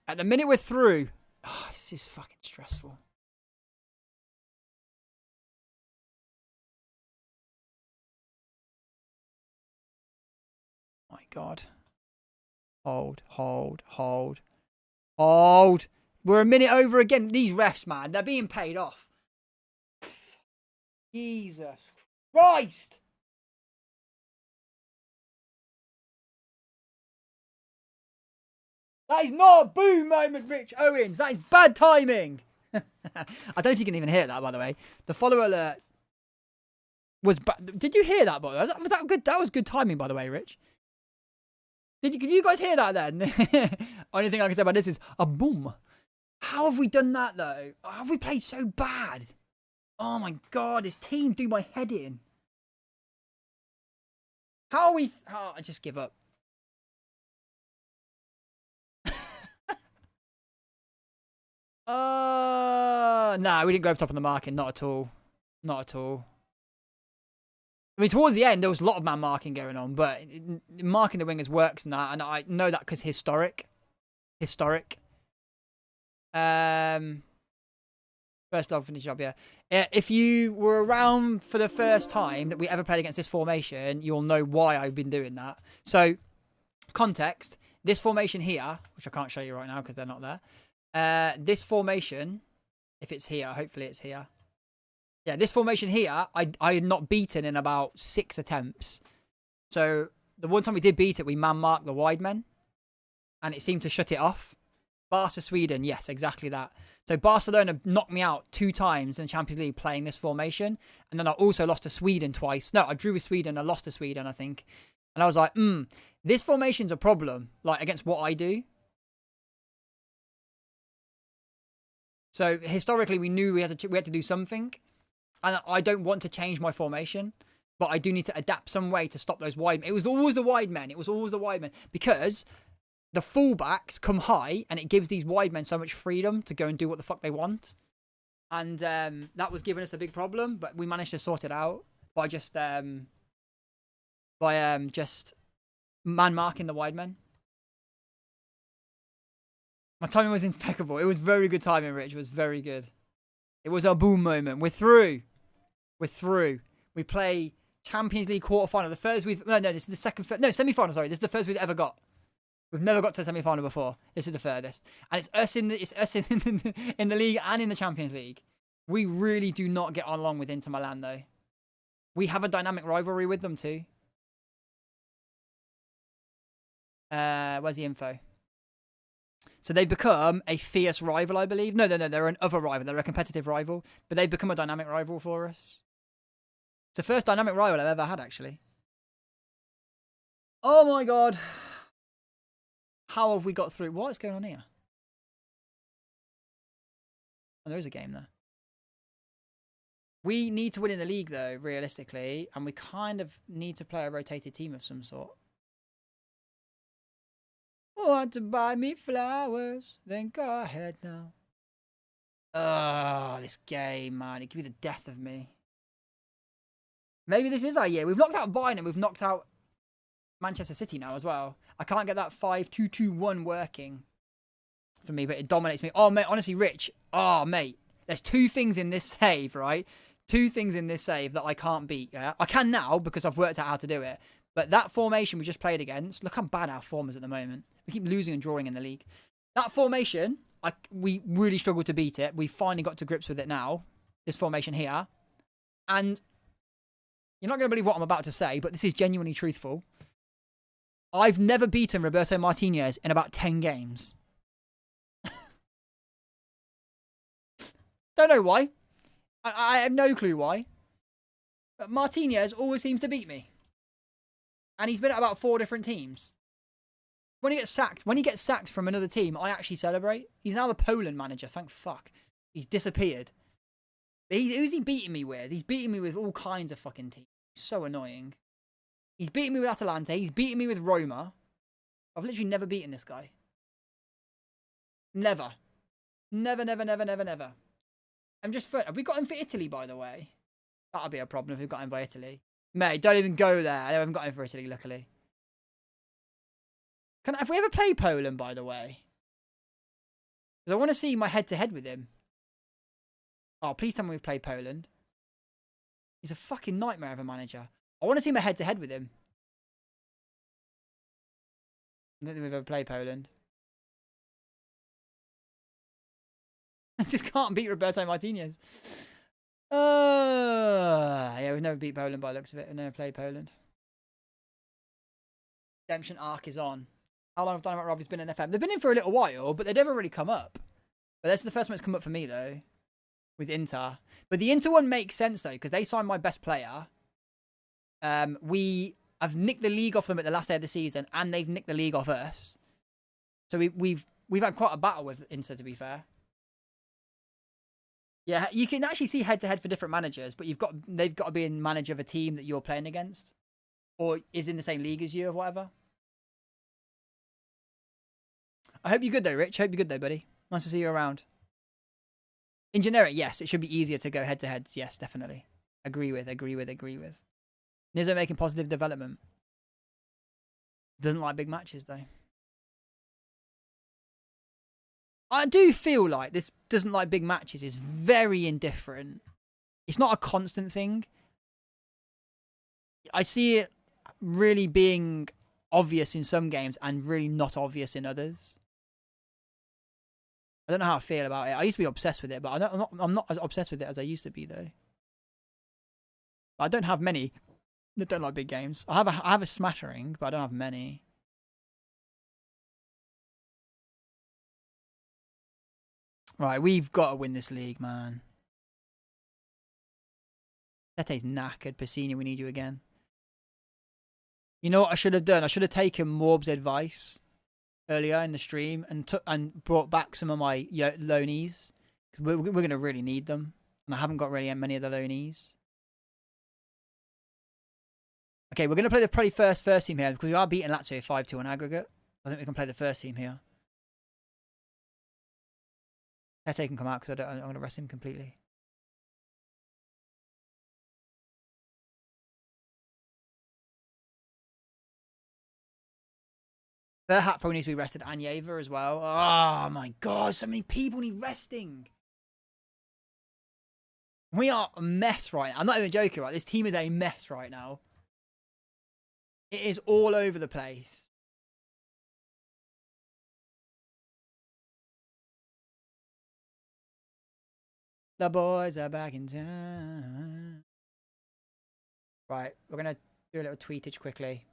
At the minute we're through. Oh, this is fucking stressful. My God. Hold. We're a minute over again. These refs, man, they're being paid off. Jesus Christ. That is not a boom moment, Rich Owens. That is bad timing. I don't think you can even hear that, by the way. The follower alert was bad. Did you hear that, by the way? Was that good? That was good timing, by the way, Rich. Could you guys hear that then? Only thing I can say about this is a boom. How have we done that, though? How have we played so bad? Oh, my God. This team do my head in. How are we... Oh, I just give up. Nah, we didn't go over top of the marking. Not at all. Not at all. I mean, towards the end, there was a lot of man marking going on, but marking the wingers works and that, and I know that because historic. First dog finish job, yeah. If you were around for the first time that we ever played against this formation, you'll know why I've been doing that. So, context, this formation here, which I can't show you right now because they're not there. This formation, if it's here, hopefully it's here. Yeah, this formation here, I had not beaten in about 6 attempts. So, the one time we did beat it, we man-marked the wide men. And it seemed to shut it off. Barca Sweden, yes, exactly that. So, Barcelona knocked me out 2 times in the Champions League playing this formation. And then I also lost to Sweden twice. No, I drew with Sweden, I lost to Sweden, I think. And I was like, this formation's a problem, like, against what I do. So, historically, we knew we had to do something. And I don't want to change my formation, but I do need to adapt some way to stop those wide men. It was always the wide men. Because the fullbacks come high, and it gives these wide men so much freedom to go and do what the fuck they want. And that was giving us a big problem, but we managed to sort it out by just man-marking the wide men. My timing was impeccable. It was very good timing, Rich. It was very good. It was a boom moment. We're through. We play Champions League quarterfinal. The first we've... No, this is the second... No, semi-final, sorry. This is the first we've ever got. We've never got to the semi-final before. This is the furthest. And it's us in the league and in the Champions League. We really do not get along with Inter Milan, though. We have a dynamic rivalry with them, too. Where's the info? So they've become a fierce rival, I believe. No, they're an other rival. They're a competitive rival. But they've become a dynamic rival for us. It's the first dynamic rival I've ever had, actually. Oh, my God. How have we got through? What's going on here? Oh, there is a game there. We need to win in the league, though, realistically. And we kind of need to play a rotated team of some sort. Want to buy me flowers? Then go ahead now. This game, man. It could be the death of me. Maybe this is our year. We've knocked out Bayern and we've knocked out Manchester City now as well. I can't get that 5-2-2-1 working for me, but it dominates me. Oh, mate, honestly, Rich. Oh, mate. There's 2 things in this save, right? 2 things in this save that I can't beat. Yeah? I can now because I've worked out how to do it. But that formation we just played against, look how bad our form is at the moment. We keep losing and drawing in the league. That formation, we really struggled to beat it. We finally got to grips with it now. This formation here. And you're not going to believe what I'm about to say, but this is genuinely truthful. I've never beaten Roberto Martinez in about 10 games. Don't know why. I have no clue why. But Martinez always seems to beat me. And he's been at about 4 different teams. When he gets sacked from another team, I actually celebrate. He's now the Poland manager, thank fuck. He's disappeared. But who's he beating me with? He's beating me with all kinds of fucking teams. He's so annoying. He's beating me with Atalanta. He's beating me with Roma. I've literally never beaten this guy. Never. Never. I'm just... Have we got him for Italy, by the way? That'll be a problem if we've got him by Italy. Mate, don't even go there. I haven't got over Italy, luckily. Have we ever played Poland, by the way? Because I want to see my head-to-head with him. Oh, please tell me we've played Poland. He's a fucking nightmare of a manager. I want to see my head-to-head with him. I don't think we've ever played Poland. I just can't beat Roberto Martinez. Yeah, we've never beat Poland by the looks of it. We've never played Poland. Redemption arc is on. How long have Dynamite Robbie's been in FM? They've been in for a little while, but they've never really come up. But that's the first one that's come up for me, though, with Inter. But the Inter one makes sense, though, because they signed my best player. I've nicked the league off them at the last day of the season, and they've nicked the league off us. So we've had quite a battle with Inter, to be fair. Yeah, you can actually see head-to-head for different managers, but they've got to be a manager of a team that you're playing against, or is in the same league as you, or whatever. I hope you're good, though, Rich. Hope you're good, though, buddy. Nice to see you around. In generic, yes, it should be easier to go head-to-head. Yes, definitely. Agree with. Nizzo making positive development. Doesn't like big matches, though. I do feel like this doesn't like big matches is very indifferent. It's not a constant thing. I see it really being obvious in some games and really not obvious in others. I don't know how I feel about it. I used to be obsessed with it, but I'm not as obsessed with it as I used to be, though. I don't have many that don't like big games. I have a smattering, but I don't have many. Right, we've got to win this league, man. Tete's knackered. Pacini, we need you again. You know what I should have done? I should have taken Morb's advice earlier in the stream and brought back some of my loanies. Because we're going to really need them. And I haven't got really many of the loanies. Okay, we're going to play the probably first team here. Because we are beating Lazio 5-2 on aggregate. I think we can play the first team here. Tete can come out because I'm going to rest him completely. Verhat probably needs to be rested, and Yeva as well. Oh my god, so many people need resting. We are a mess right now. I'm not even joking, right? This team is a mess right now. It is all over the place. The boys are back in town. Right, we're going to do a little tweetage quickly.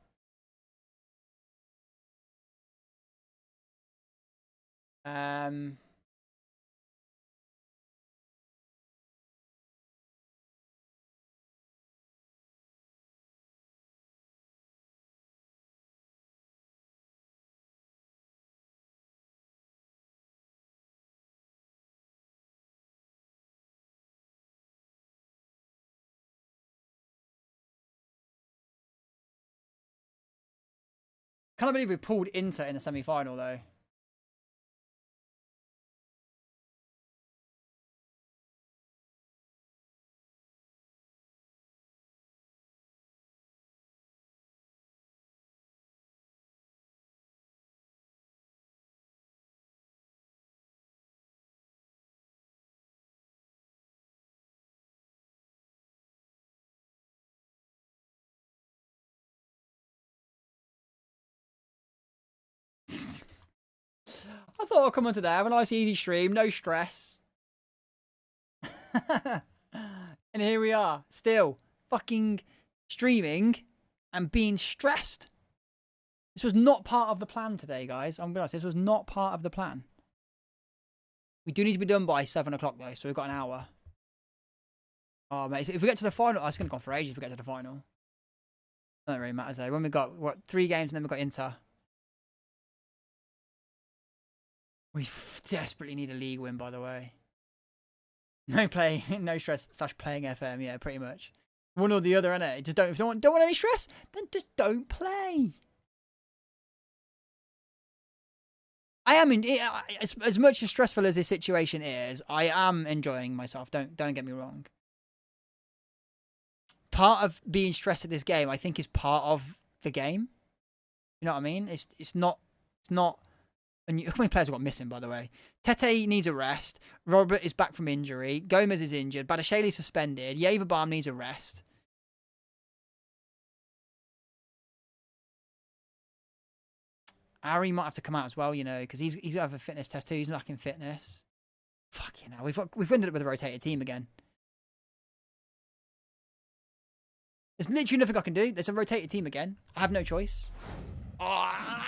Can't believe we pulled Inter in the semi-final, though. I thought I'd come on today, have a nice easy stream, no stress. And here we are, still fucking streaming and being stressed. This was not part of the plan today, guys. I'm going to say this was not part of the plan. We do need to be done by 7 o'clock, though, so we've got an hour. Oh, mate, if we get to the final, it's going to go on for ages if we get to the final. Doesn't really matter, though. When we got, 3 games and then we've got Inter. We desperately need a league win, by the way. No play, no stress, / playing FM, yeah, pretty much. One or the other, innit? Just don't want any stress, then just don't play. I am as much as stressful as this situation is, I am enjoying myself. Don't get me wrong. part of being stressed at this game, I think, is part of the game. You know what I mean? It's not. And how many players have got missing, by the way? Tete needs a rest. Robert is back from injury. Gomez is injured. Badashele suspended. Yeverbaum needs a rest. Ari might have to come out as well, you know, because he's got to have a fitness test too. He's lacking fitness. Fucking hell, we've ended up with a rotated team again. There's literally nothing I can do. There's a rotated team again. I have no choice. Oh.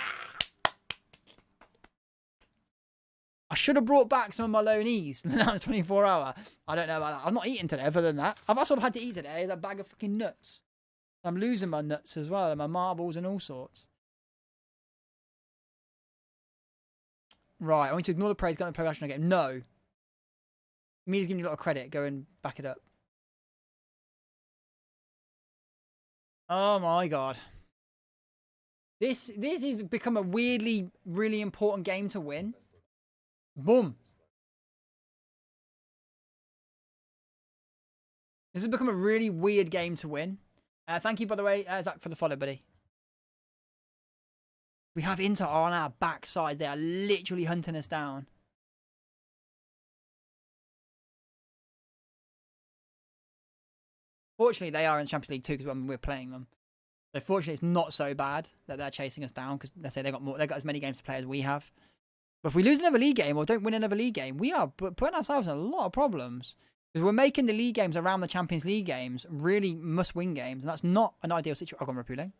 I should have brought back some of my loanees. Now it's 24-hour. I don't know about that. I've not eaten today other than that. That's what I've had to eat today is a bag of fucking nuts. I'm losing my nuts as well and my marbles and all sorts. Right, I want you to ignore the praise, get on the professional game. No. Media's giving you a lot of credit. Go and back it up. Oh my god. This has become a weirdly, really important game to win. Boom. This has become a really weird game to win. Thank you, by the way, Zach, for the follow, buddy. We have Inter on our backside. They are literally hunting us down. Fortunately, they are in the Champions League too, because we're playing them. So fortunately, it's not so bad that they're chasing us down, because let's say they've got as many games to play as we have. But if we lose another league game or don't win another league game, we are putting ourselves in a lot of problems. Because we're making the league games around the Champions League games really must-win games, and that's not an ideal situation. I've gone Rapule.